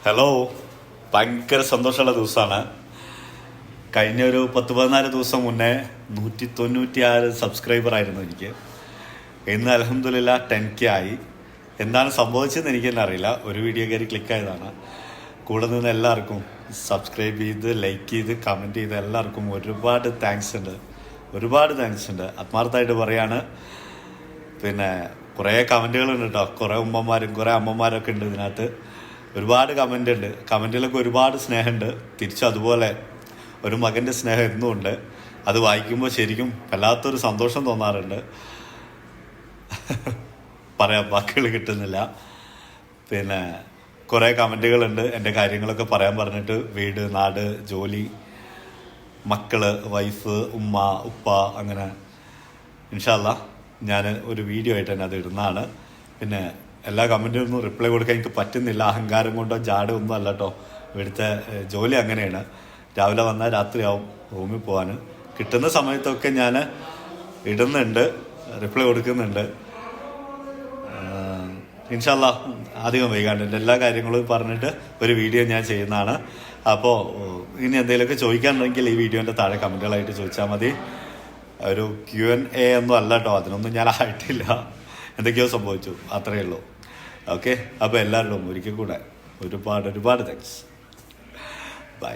Hello, ഭയങ്കര സന്തോഷമുള്ള ദിവസമാണ്. കഴിഞ്ഞ ഒരു 10-14 ദിവസം മുന്നേ 196 സബ്സ്ക്രൈബറായിരുന്നു എനിക്ക്. ഇന്ന് അൽഹംദുലില്ലാ 10K ആയി. എന്താണ് സംഭവിച്ചതെന്ന് എനിക്ക് തന്നെ അറിയില്ല. ഒരു വീഡിയോ കയറി ക്ലിക്കായതാണ്. കൂടെ നിന്ന് എല്ലാവർക്കും സബ്സ്ക്രൈബ് ചെയ്ത് ലൈക്ക് ചെയ്ത് കമൻറ്റ് ചെയ്ത് എല്ലാവർക്കും ഒരുപാട് താങ്ക്സ് ഉണ്ട്. ആത്മാർത്ഥമായിട്ട് പറയാണ്. പിന്നെ കുറേ കമൻറ്റുകളുണ്ട് കേട്ടോ. കുറേ ഉമ്മമാരും കുറേ അമ്മമാരൊക്കെ ഉണ്ട് ഇതിനകത്ത്. ഒരുപാട് കമൻ്റ് ഉണ്ട്. കമൻറ്റിലൊക്കെ ഒരുപാട് സ്നേഹമുണ്ട്. തിരിച്ചും അതുപോലെ ഒരു മകൻ്റെ സ്നേഹം എന്നും ഉണ്ട്. അത് വായിക്കുമ്പോൾ ശരിക്കും വല്ലാത്തൊരു സന്തോഷം തോന്നാറുണ്ട്. പറയാൻ വാക്കുകൾ കിട്ടുന്നില്ല. പിന്നെ കുറേ കമൻറ്റുകളുണ്ട് എൻ്റെ കാര്യങ്ങളൊക്കെ പറയാൻ പറഞ്ഞിട്ട്. വീട്, നാട്, ജോലി, മക്കള്, വൈഫ്, ഉമ്മ, ഉപ്പ, അങ്ങനെ. ഇൻഷാ അല്ലാ ഞാൻ ഒരു വീഡിയോ ആയിട്ട് തന്നെ അത് ഇടുന്നതാണ്. പിന്നെ എല്ലാ കമൻറ്റിനൊന്നും റിപ്ലൈ കൊടുക്കാൻ എനിക്ക് പറ്റുന്നില്ല. അഹങ്കാരം കൊണ്ടോ ജാടോ ഒന്നും അല്ല കേട്ടോ. ഇവിടുത്തെ ജോലി അങ്ങനെയാണ്. രാവിലെ വന്നാൽ രാത്രിയാവും റൂമിൽ പോകാൻ. കിട്ടുന്ന സമയത്തൊക്കെ ഞാൻ ഇടുന്നുണ്ട്, റിപ്ലൈ കൊടുക്കുന്നുണ്ട്. ഇൻഷാ അല്ലാ അധികം വൈകാണ്ട് എൻ്റെ എല്ലാ കാര്യങ്ങളും പറഞ്ഞിട്ട് ഒരു വീഡിയോ ഞാൻ ചെയ്യുന്നതാണ്. അപ്പോൾ ഇനി എന്തെങ്കിലുമൊക്കെ ചോദിക്കാനുണ്ടെങ്കിൽ ഈ വീഡിയോൻ്റെ താഴെ കമൻറ്റുകളായിട്ട് ചോദിച്ചാൽ മതി. ഒരു Q&A ഒന്നും അല്ല കേട്ടോ. അതിനൊന്നും ഞാൻ ആയിട്ടില്ല. എന്തൊക്കെയോ സംഭവിച്ചു, അത്രയേ ഉള്ളൂ. ഓക്കെ, അപ്പോൾ എല്ലാവരോടും ഒരിക്കൽ കൂടെ ഒരുപാട് താങ്ക്സ്. ബൈ.